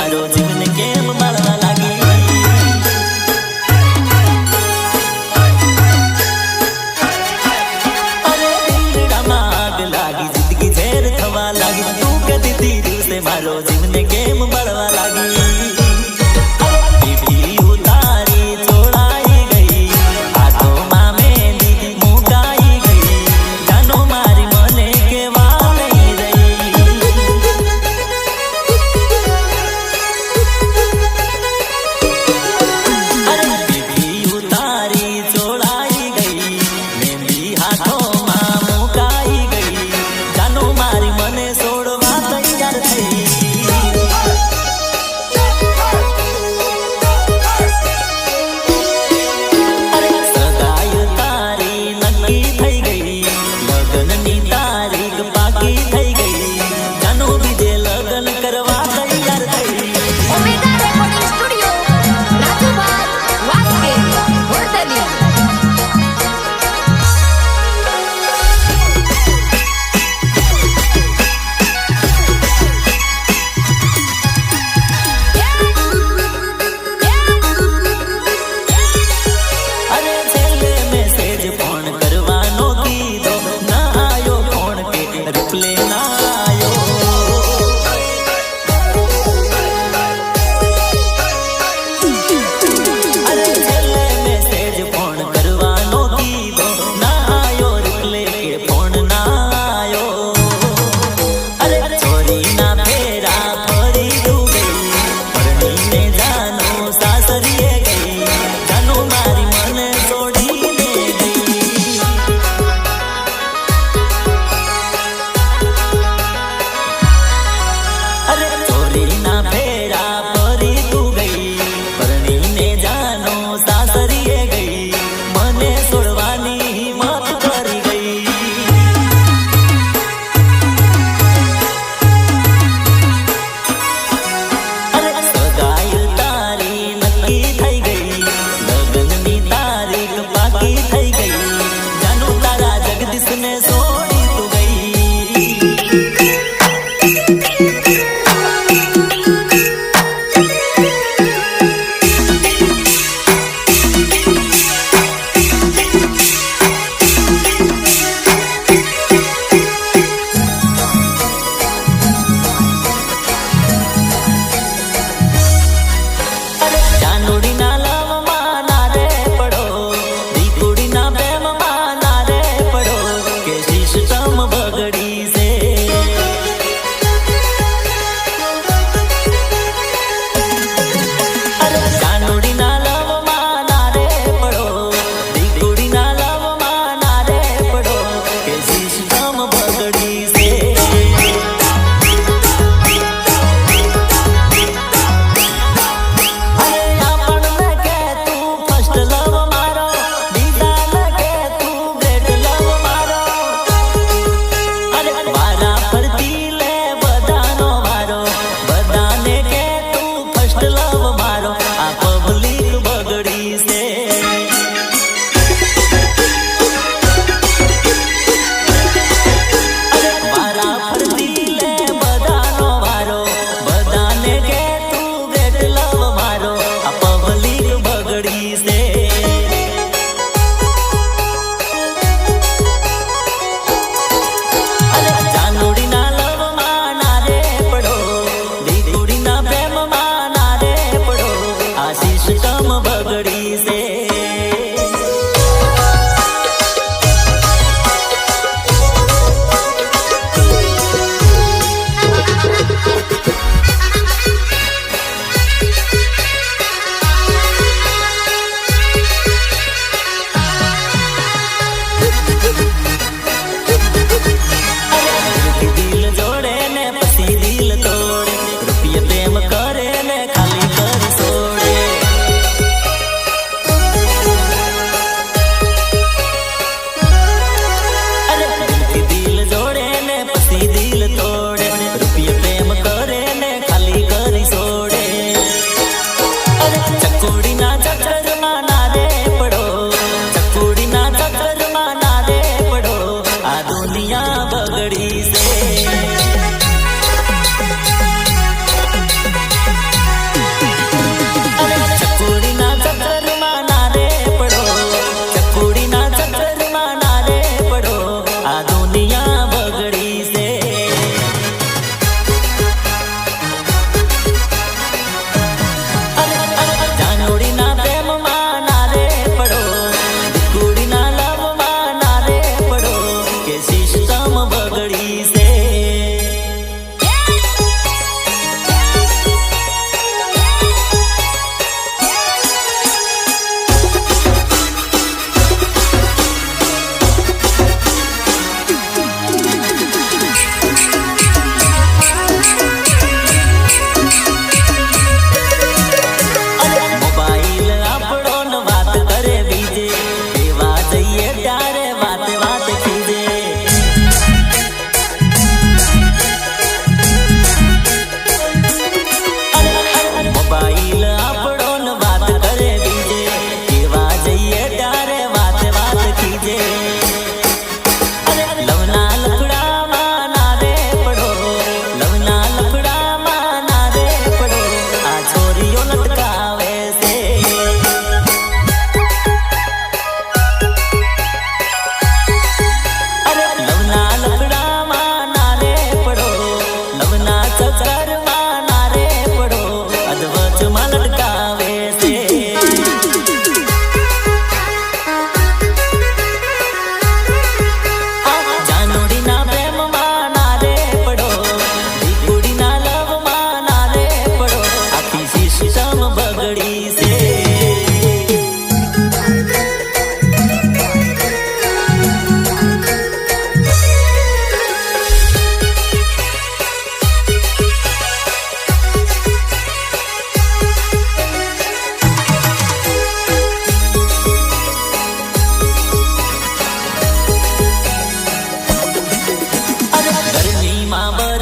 મારો જીવન કેમ મળવા લાગી અરે દિલડામાં આગ લાગી જિંદગી ઝેર થવા લાગી તું કદી દીધું છે મારો જીવન કેમ મળવા લાગી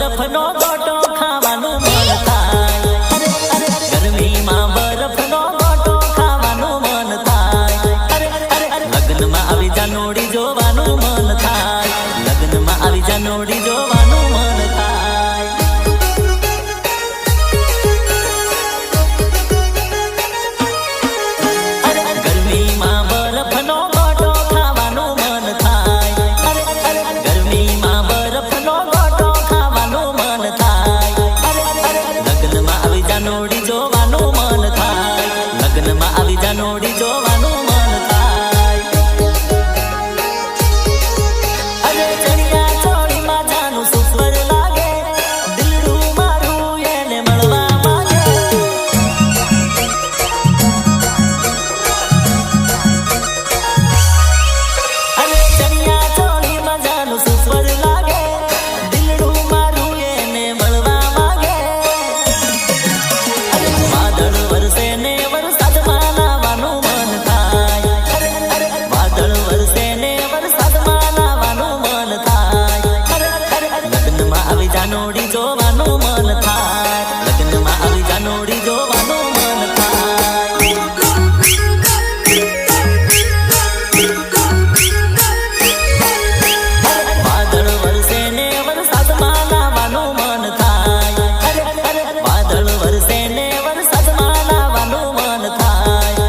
બરફનો ગોટો ખાવાનું મન થાય ગરમીમાં બરફનો ગોટો ખાવાનું મન થાય લગ્નમાં આવી જાનોડી જોવાનું મન થાય લગ્નમાં આવી જાનોડી જોવાનું મન થાય ગરમીમાં બરફનો ગોટો ખાવાનું મન થાય ગરમીમાં બરફનો ગોટો ખાવાનું મન થાય લગ્નમાં આવી જાનોડી જોવાનું મન થાય લગ્નમાં આવી જાનોડી જોવાનું મન થાય અરે ચણિયા ચોળીમાં જાનું સુપર લાગે દિલડું મારું એને મળવા માંગે અરે ચણિયા ચોળીમાં જાનું સુપર લાગે દિલડું મારું એને મળવા માંગે વાદળ વરસે ને વરસાદમાં નાવાનું મન થાય વાદળ વરસે ને વરસાદમાં નાવાનું મન થાય લગ્નમાં આવી જાનોડી જોવાનું મન થાય લગ્નમાં આવી જાનોડી જોવાનું મન થાય વાદળ વરસે ને વરસાદમાં નાવાનું મન થાય વાદળ વરસે ને વરસાદમાં નાવાનું મન થાય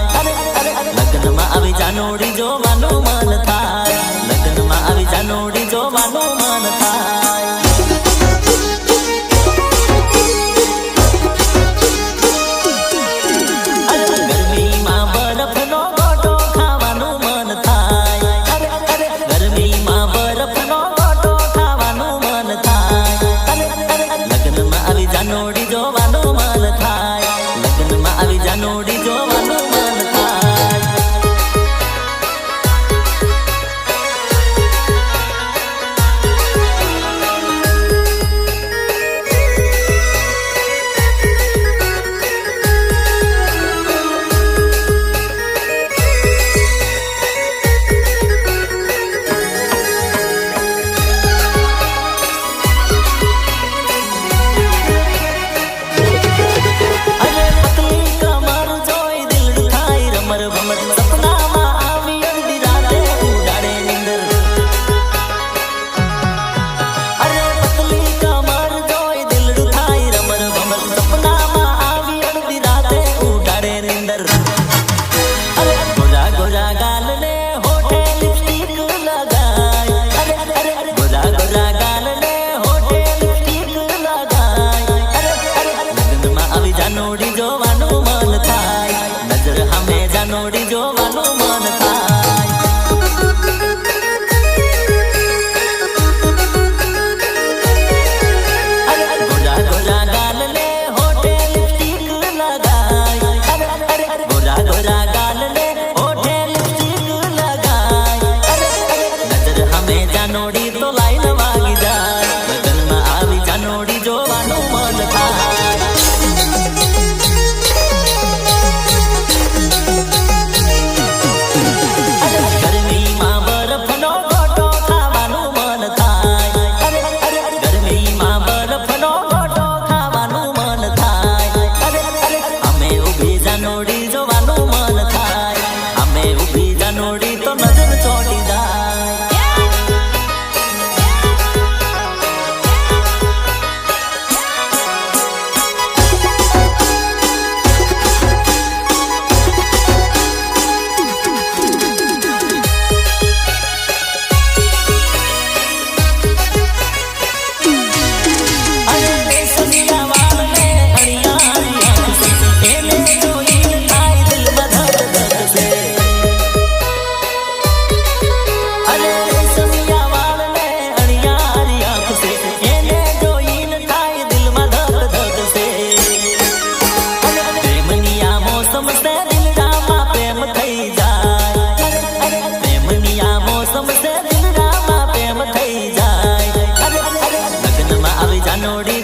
લગ્નમાં આવી જાનોડી જોવાનું મન થાય લગ્નમાં આવી જાનોડી જોવાનું મન થાય ગરમીમાં બરફનો ગોટો ખાવાનું મન થાય ગરમીમાં બરફનો ગોટો ખાવાનું મન થાય લગ્નમાં આવી જાનોડી જોવાનું મન થાય લગ્નમાં આવી જાનોડી જોવાનું મન થાય અરે પતલી કમર જોઈ દિલડું થાય રમર ભમર સપનામાં આવી અડધી રાતે ઉડાડે નીંદર અરે પતલી કમર જોઈ દિલડું થાય રમર ભમર સપનામાં આવી અડધી રાતે ઉડાડે નીંદર અરે ગોરા ગોરા ગાલને હોઠે લિપસ્ટિક લગાય ગોરા ગોરા ગાલને હોઠે લિપસ્ટિક લગાય લગ્નમાં આવી જાનોડી જોવાનું મન થાય નજર સામે જાનોડી જોવાનું મન થાય ગોરા ગોરા ગાલને હોઠે લિપસ્ટિક લગાય ગોરા ગોરા ગાલને હોઠે લિપસ્ટિક લગાય નજર સામે જાનોડી તો લાઈન વાગી જાય લગ્નમાં આવી જાનોડી જોવાનું મન થાય ગરમીમાં બરફનો ગોટો ખાવાનું મન થાય ગરમીમાં બરફનો ગોટો ખાવાનું મન થાય અમે ઊભી જાનોડી જોવાનું મન થાય અમે ઊભી જાનોડી તો નજર ચોટી જાય અરે રેશમિયા વાળને અણિયારી આંખ છે એને જોઈને થાય દિલમાં ધક ધક છે અરે રેશમિયા વાળને અણિયારી આંખ છે એને જોઈને થાય દિલમાં ધક ધક છે પ્રેમની આ મોસમ છે દિલડામાં પ્રેમ થઈ જાય પ્રેમની આ મોસમ છે દિલડામાં પ્રેમ થઈ જાય લગ્નમાં આવી જાનોડી